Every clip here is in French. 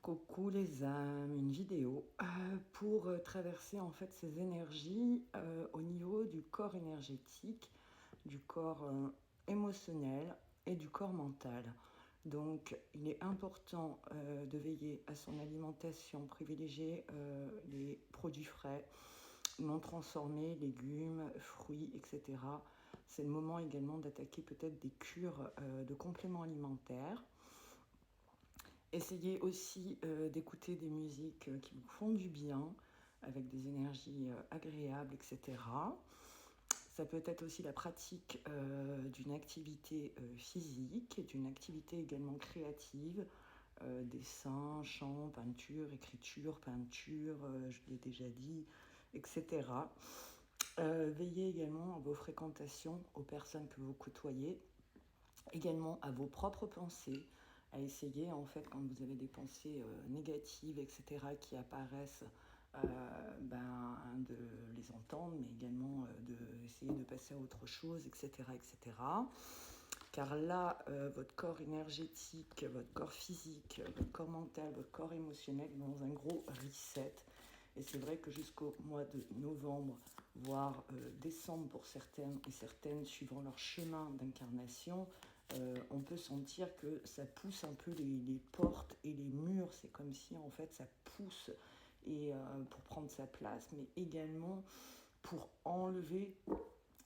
Coucou les âmes, une vidéo pour traverser en fait ces énergies au niveau du corps énergétique, du corps émotionnel et du corps mental. Donc il est important de veiller à son alimentation, privilégier les produits frais, non transformés, légumes, fruits, etc. C'est le moment également d'attaquer peut-être des cures de compléments alimentaires. Essayez aussi d'écouter des musiques qui vous font du bien, avec des énergies agréables, etc. Ça peut être aussi la pratique d'une activité physique, d'une activité également créative, dessin, chant, peinture, je l'ai déjà dit, etc. Veillez également à vos fréquentations, aux personnes que vous côtoyez, également à vos propres pensées, à essayer en fait quand vous avez des pensées négatives, etc., qui apparaissent, de les entendre, mais également d'essayer de passer à autre chose, etc., etc. Car là, votre corps énergétique, votre corps physique, votre corps mental, votre corps émotionnel est dans un gros reset. Et c'est vrai que jusqu'au mois de novembre, voire décembre pour certaines et certaines, suivant leur chemin d'incarnation, on peut sentir que ça pousse un peu les portes et les murs. C'est comme si en fait ça pousse et pour prendre sa place, mais également pour enlever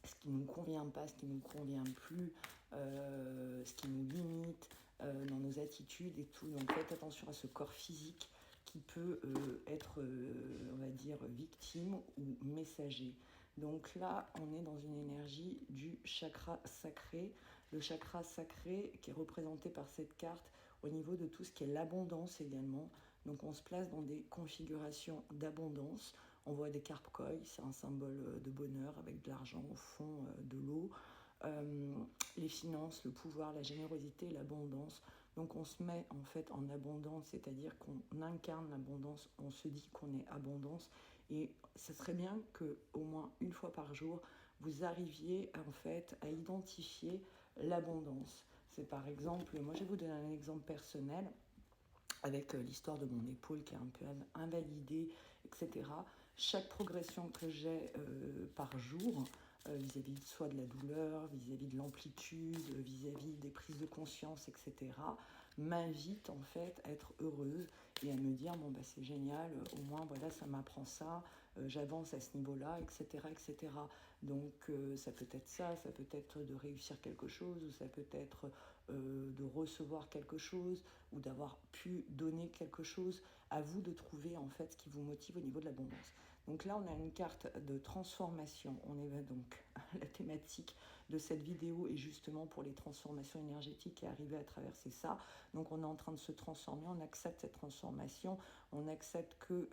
ce qui ne nous convient pas, ce qui ne nous convient plus, ce qui nous limite dans nos attitudes et tout. Donc faites attention à ce corps physique qui peut être, on va dire, victime ou messager. Donc là, on est dans une énergie du chakra sacré. Le chakra sacré qui est représenté par cette carte au niveau de tout ce qui est l'abondance également. Donc on se place dans des configurations d'abondance. On voit des carpes koi, c'est un symbole de bonheur avec de l'argent au fond, de l'eau. Les finances, le pouvoir, la générosité, l'abondance. Donc on se met en fait en abondance, c'est-à-dire qu'on incarne l'abondance, on se dit qu'on est abondance. Et ce serait bien qu'au moins une fois par jour, vous arriviez en fait à identifier l'abondance. C'est par exemple, moi je vais vous donner un exemple personnel avec l'histoire de mon épaule qui est un peu invalidée, etc. Chaque progression que j'ai par jour, vis-à-vis soit de la douleur, vis-à-vis de l'amplitude, vis-à-vis des prises de conscience, etc., m'invite en fait à être heureuse et à me dire bon bah c'est génial, au moins voilà ça m'apprend ça, j'avance à ce niveau-là, etc., etc. Donc ça peut être ça, ça peut être de réussir quelque chose, ou ça peut être de recevoir quelque chose, ou d'avoir pu donner quelque chose. À vous de trouver en fait ce qui vous motive au niveau de l'abondance. Donc là, on a une carte de transformation. On est donc la thématique de cette vidéo est justement pour les transformations énergétiques et arriver à traverser ça. Donc on est en train de se transformer, on accepte cette transformation, on accepte que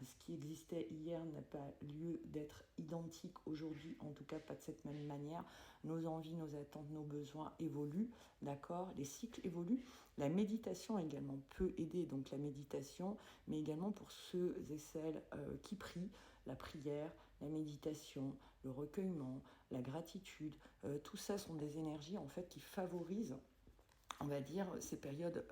ce qui existait hier n'a pas lieu d'être identique aujourd'hui, en tout cas pas de cette même manière. Nos envies, nos attentes, nos besoins évoluent, d'accord? Les cycles évoluent. La méditation également peut aider, donc la méditation, mais également pour ceux et celles qui prient, la prière, la méditation, le recueillement, la gratitude, tout ça sont des énergies en fait qui favorisent, on va dire, ces périodes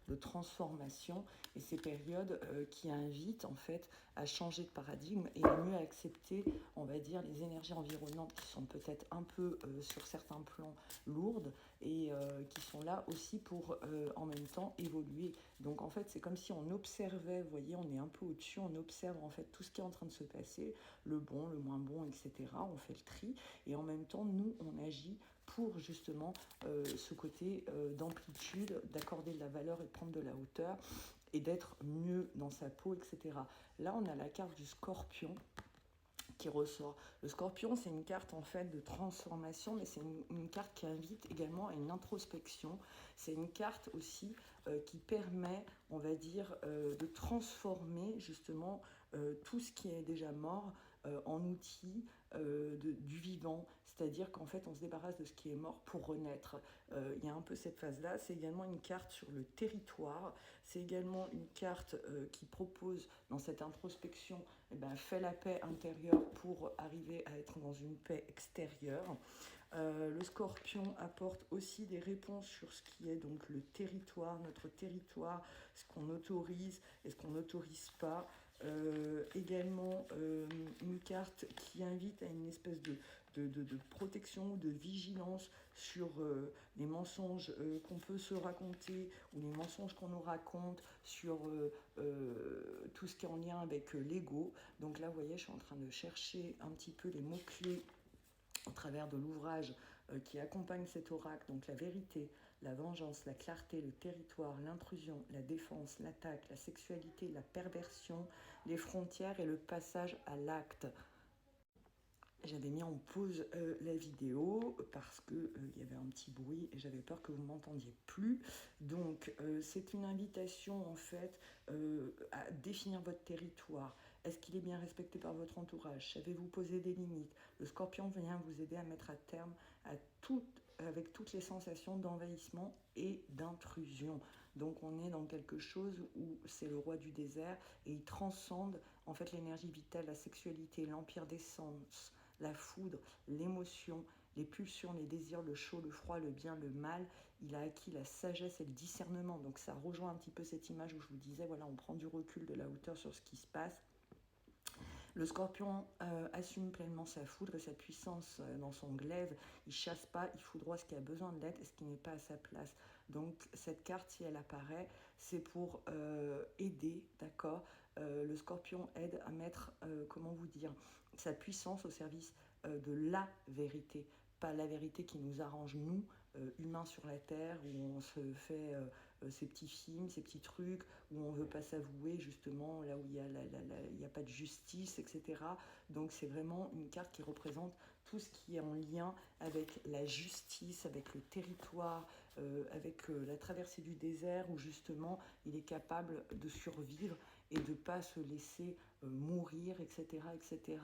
de transformation et ces périodes qui invitent en fait à changer de paradigme et à mieux accepter, on va dire, les énergies environnantes qui sont peut-être un peu sur certains plans lourdes et qui sont là aussi pour en même temps évoluer. Donc en fait c'est comme si on observait, vous voyez, on est un peu au-dessus, on observe en fait tout ce qui est en train de se passer, le bon, le moins bon, etc. On fait le tri et en même temps nous on agit pour justement ce côté d'amplitude, d'accorder de la valeur et de prendre de la hauteur et d'être mieux dans sa peau, etc. Là, on a la carte du scorpion qui ressort. Le scorpion, c'est une carte en fait de transformation, mais c'est une carte qui invite également à une introspection. C'est une carte aussi qui permet, on va dire, de transformer justement tout ce qui est déjà mort en outil du vivant, c'est-à-dire qu'en fait on se débarrasse de ce qui est mort pour renaître. Il y a un peu cette phase-là. C'est également une carte sur le territoire, c'est également une carte qui propose dans cette introspection, fait la paix intérieure pour arriver à être dans une paix extérieure. Le Scorpion apporte aussi des réponses sur ce qui est donc le territoire, notre territoire, ce qu'on autorise et ce qu'on n'autorise pas. Également une carte qui invite à une espèce de protection, de vigilance sur les mensonges qu'on peut se raconter ou les mensonges qu'on nous raconte, sur tout ce qui est en lien avec l'ego. Donc là, vous voyez, je suis en train de chercher un petit peu les mots-clés au travers de l'ouvrage qui accompagne cet oracle, donc la vérité, la vengeance, la clarté, le territoire, l'intrusion, la défense, l'attaque, la sexualité, la perversion, les frontières et le passage à l'acte. J'avais mis en pause la vidéo parce qu'il y avait un petit bruit et j'avais peur que vous ne m'entendiez plus. Donc c'est une invitation en fait à définir votre territoire. Est-ce qu'il est bien respecté par votre entourage? Savez-vous poser des limites? Le Scorpion vient vous aider à mettre à terme avec toutes les sensations d'envahissement et d'intrusion. Donc on est dans quelque chose où c'est le roi du désert et il transcende en fait l'énergie vitale, la sexualité, l'empire des sens, la foudre, l'émotion, les pulsions, les désirs, le chaud, le froid, le bien, le mal. Il a acquis la sagesse et le discernement. Donc ça rejoint un petit peu cette image où je vous disais, voilà, on prend du recul, de la hauteur sur ce qui se passe. Le Scorpion assume pleinement sa foudre et sa puissance dans son glaive. Il chasse pas, il foudroie ce qui a besoin de l'être et ce qui n'est pas à sa place. Donc cette carte, si elle apparaît, c'est pour aider, d'accord. Le Scorpion aide à mettre, comment vous dire, sa puissance au service de la vérité. Pas la vérité qui nous arrange, nous, humains sur la Terre, où on se fait ces petits films, ces petits trucs, où on ne veut pas s'avouer, justement, là où il n'y a pas de justice, etc. Donc c'est vraiment une carte qui représente tout ce qui est en lien avec la justice, avec le territoire, avec la traversée du désert, où justement il est capable de survivre et de ne pas se laisser mourir, etc., etc.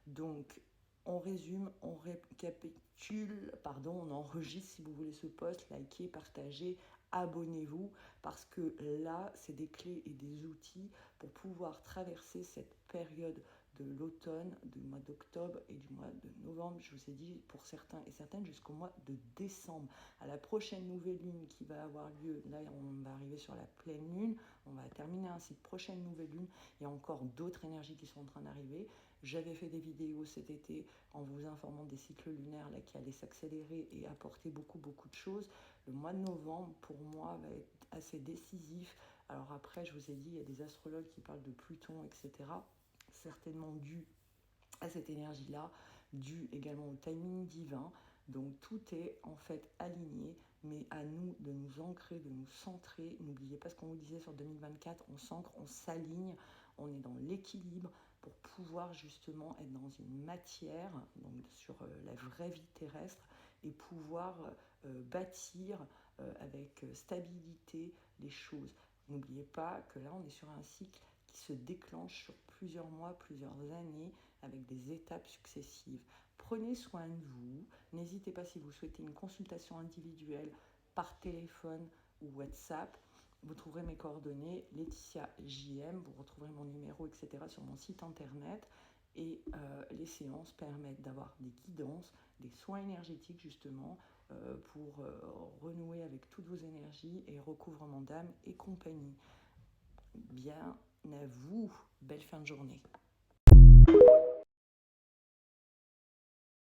Donc on résume, on récapitule, on enregistre si vous voulez ce post, likez, partagez, abonnez-vous, parce que là, c'est des clés et des outils pour pouvoir traverser cette période de l'automne, du mois d'octobre et du mois de novembre, je vous ai dit pour certains et certaines jusqu'au mois de décembre. À la prochaine nouvelle lune qui va avoir lieu, là on va arriver sur la pleine lune, on va terminer ainsi de prochaine nouvelle lune, il y a encore d'autres énergies qui sont en train d'arriver. J'avais fait des vidéos cet été en vous informant des cycles lunaires là, qui allaient s'accélérer et apporter beaucoup de choses. Le mois de novembre, pour moi, va être assez décisif. Alors après, je vous ai dit, il y a des astrologues qui parlent de Pluton, etc. Certainement dû à cette énergie-là, dû également au timing divin. Donc tout est en fait aligné, mais à nous de nous ancrer, de nous centrer. N'oubliez pas ce qu'on vous disait sur 2024, on s'ancre, on s'aligne, on est dans l'équilibre pour pouvoir justement être dans une matière, donc sur la vraie vie terrestre, et pouvoir bâtir avec stabilité les choses. N'oubliez pas que là, on est sur un cycle qui se déclenche sur plusieurs mois, plusieurs années, avec des étapes successives. Prenez soin de vous. N'hésitez pas si vous souhaitez une consultation individuelle par téléphone ou WhatsApp. Vous trouverez mes coordonnées, Laetitia JM, vous retrouverez mon numéro, etc. sur mon site internet. Et les séances permettent d'avoir des guidances, des soins énergétiques justement, pour renouer avec toutes vos énergies et recouvrement d'âme et compagnie. Bien à vous, belle fin de journée.